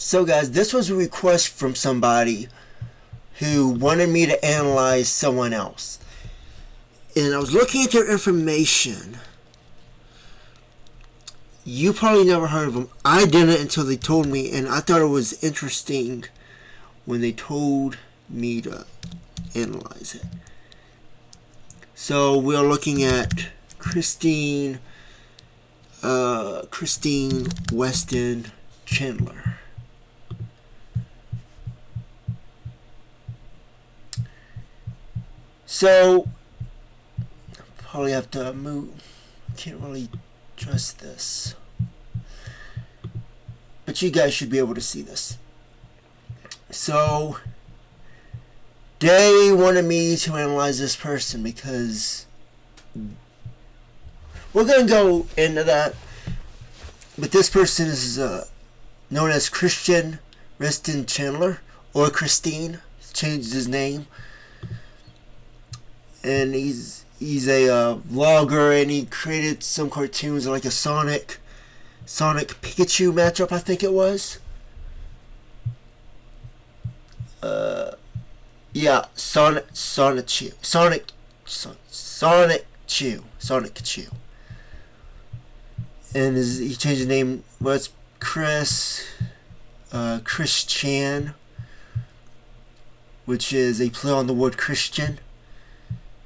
So guys, this was a request from somebody who wanted me to analyze someone else. And I was looking at their information. You probably never heard of them. I didn't until they told me, and I thought it was interesting when they told me to analyze it. So we're looking at Christine Weston Chandler. So probably have to move. Can't really trust this, but you guys should be able to see this. So they wanted me to analyze this person because we're going to go into that. But this person is known as Christine Weston Chandler, or Christine. He's changed his name. And he's a vlogger, and he created some cartoons like a Sonic Pikachu matchup, I think it was. Yeah, Sonic Chew. And he changed his name. Well, it's Chris Chan, which is a play on the word Christian.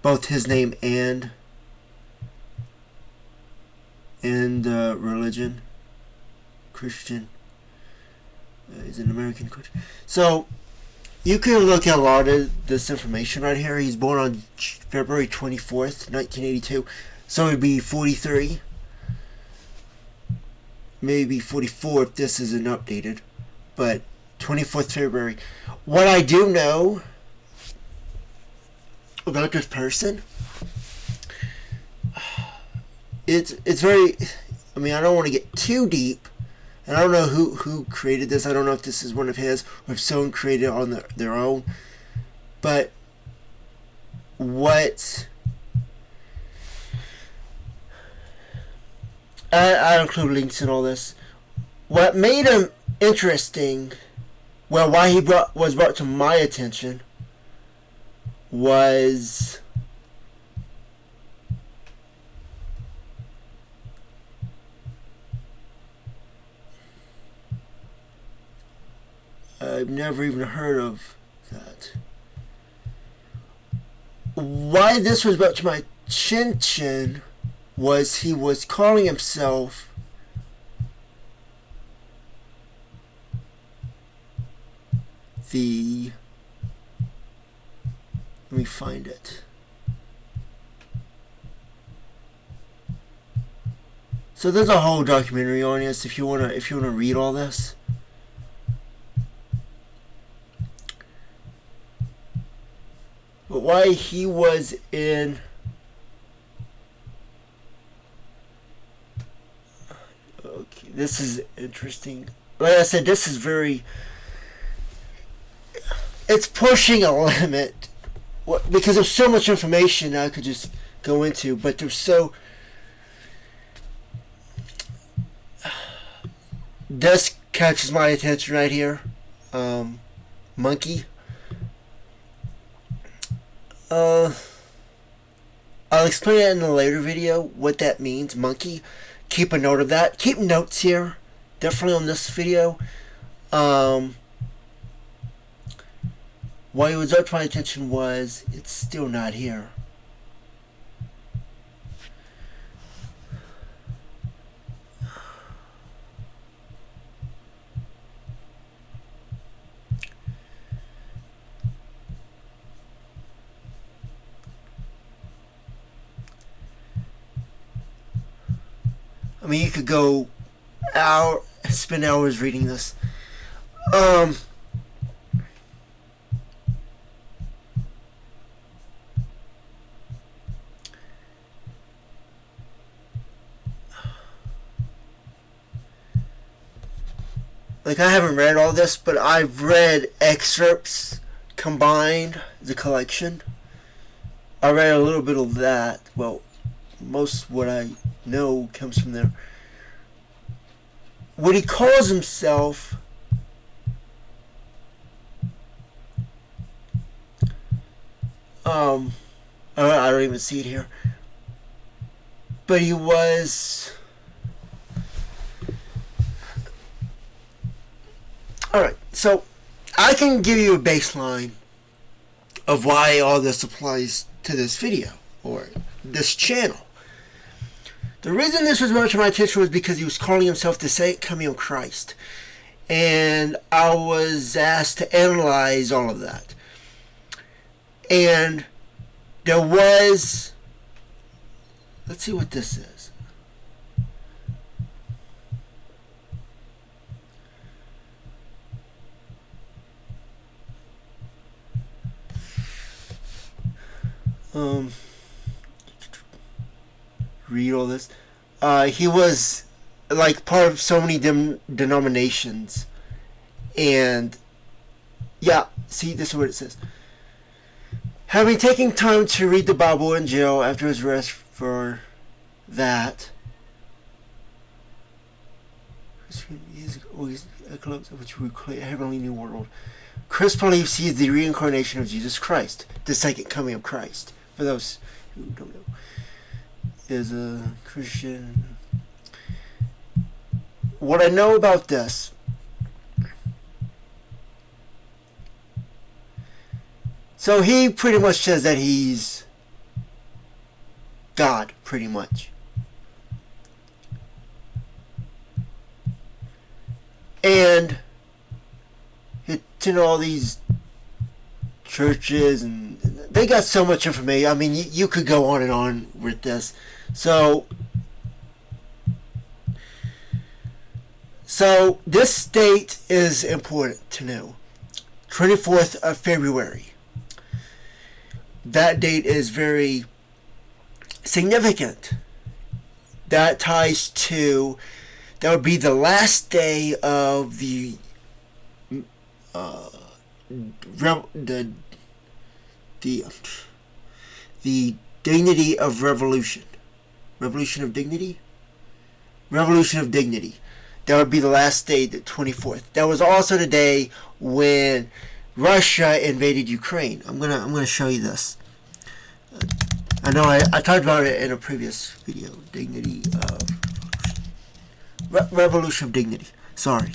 Both his name and religion. Christian. He's an American Christian. So you can look at a lot of this information right here. He's born on February 24th, 1982. So he'd be 43. Maybe 44 if this isn't updated. But 24th February. What I do know about this person, it's very, I mean, I don't want to get too deep, and I don't know who created this. I don't know if this is one of his or if someone created it on their own, but what I include links in all this. What made him interesting, well, why he was brought to my attention, was I've never even heard of that. Why this was brought to my attention was he was calling himself the, let me find it. So there's a whole documentary on this if you wanna read all this. But why he was in okay, this is interesting. Like I said, this is very, it's pushing a limit. Because there's so much information I could just go into, but there's so, this catches my attention right here. Monkey. I'll explain it in a later video what that means, monkey. Keep a note of that. Keep notes here, definitely on this video. Why it was up to my attention was it's still not here. I mean, you could go spend hours reading this. Like, I haven't read all this, but I've read excerpts combined, the collection. I read a little bit of that. Well, most of what I know comes from there. What he calls himself I don't even see it here. But he was... Alright, so I can give you a baseline of why all this applies to this video, or this channel. The reason this was brought to my attention was because he was calling himself the second coming of Christ. And I was asked to analyze all of that. And there was... Let's see what this is. Read all this. He was like part of so many denominations, and yeah, see, this is what it says. Having taken time to read the Bible in jail after his arrest for that, which we call a heavenly new world, Chris believes he is the reincarnation of Jesus Christ, the second coming of Christ. For those who don't know, is a Christian. What I know about this, so he pretty much says that he's God, pretty much. And he attended all these churches, and they got so much information. I mean, you could go on and on with this. So this date is important to know. 24th of February. That date is very significant. That ties to, that would be the last day of the dignity of revolution. Revolution of dignity? Revolution of dignity. That would be the last day, the 24th. That was also the day when Russia invaded Ukraine. I'm gonna show you this. I know I talked about it in a previous video. Dignity of revolution of dignity. Sorry.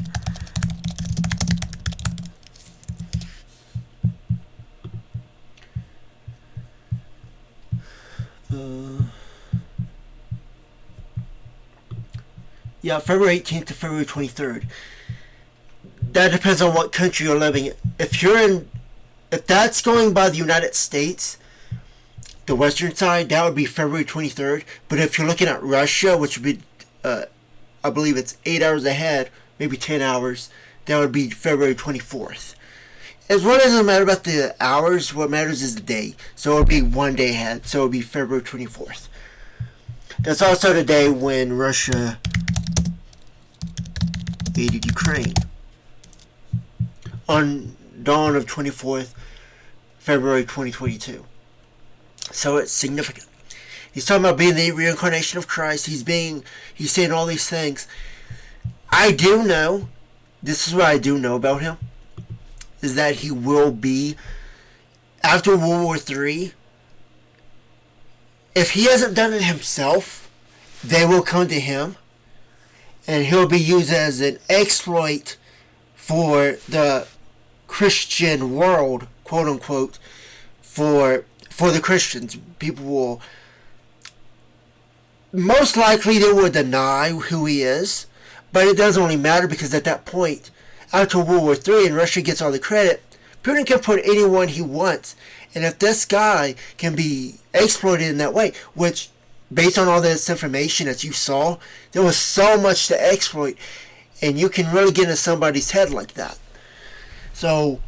Yeah, February 18th to February 23rd. That depends on what country you're living in. If that's going by the United States, the western side, that would be February 23rd. But if you're looking at Russia, which would be, I believe it's 8 hours ahead, maybe 10 hours, that would be February 24th. As well, it doesn't matter about the hours, what matters is the day. So it would be 1 day ahead, so it would be February 24th. That's also the day when Russia invaded Ukraine. On dawn of 24th February 2022. So it's significant. He's talking about being the reincarnation of Christ. He's saying all these things. I do know, this is what I do know about him, is that he will be, after World War III, if he hasn't done it himself, they will come to him, and he'll be used as an exploit for the Christian world, quote unquote, for the Christians. People will, most likely they will deny who he is, but it doesn't really matter, because at that point, after World War III and Russia gets all the credit, Putin can put anyone he wants. And if this guy can be exploited in that way, which, based on all this information that you saw, there was so much to exploit, and you can really get into somebody's head like that. So,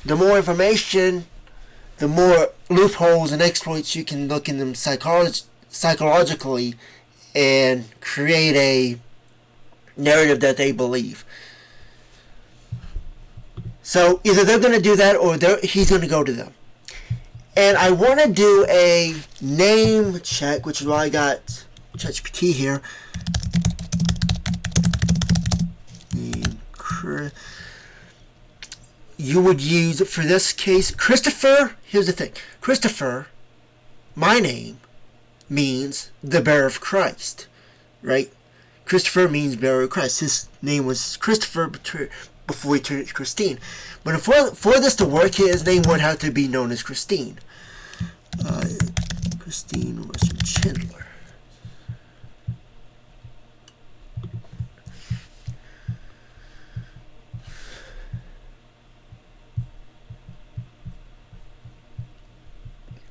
the more information, the more loopholes and exploits you can look in them psychologically and create a narrative that they believe. So, either they're going to do that, or he's going to go to them. And I want to do a name check, which is why I got ChatGPT here. you would use, for this case, Christopher. Here's the thing. Christopher, my name, means the bearer of Christ, right? Christopher means bearer of Christ. His name was Christopher before he turned to Christine. But for this to work, his name would have to be known as Christine. Christine Weston Chandler.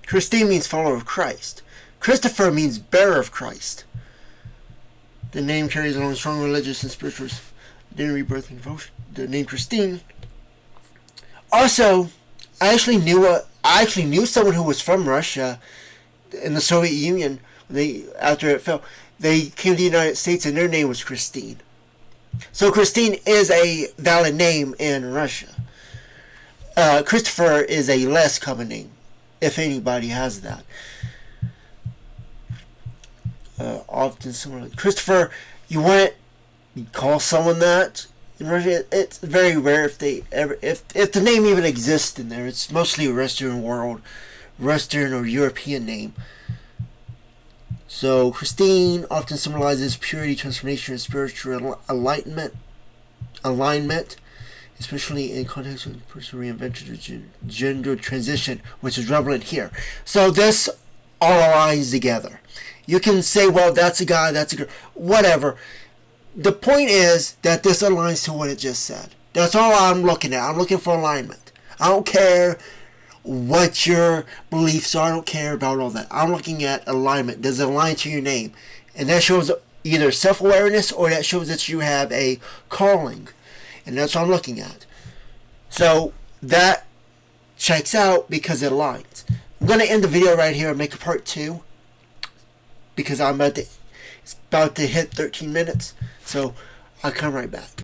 Christine means follower of Christ. Christopher means bearer of Christ. The name carries along strong religious and spiritual identity, rebirth, and devotion. The name Christine. Also, I actually knew someone who was from Russia in the Soviet Union. After it fell, they came to the United States, and their name was Christine. So Christine is a valid name in Russia. Christopher is a less common name, if anybody has that. Often similar. Christopher, you want to call someone that in Russia? It's very rare if the name even exists in there. It's mostly a Western or European name. So Christine often symbolizes purity, transformation, and spiritual alignment, especially in context with personal reinvention, gender transition, which is relevant here. So this all aligns together. You can say, well, that's a guy, that's a girl, whatever. The point is that this aligns to what it just said. That's all I'm looking at. I'm looking for alignment. I don't care what your beliefs are. I don't care about all that. I'm looking at alignment. Does it align to your name? And that shows either self-awareness or that shows that you have a calling. And that's what I'm looking at. So that checks out because it aligns. I'm going to end the video right here and make a part 2. Because it's about to hit 13 minutes. So I'll come right back.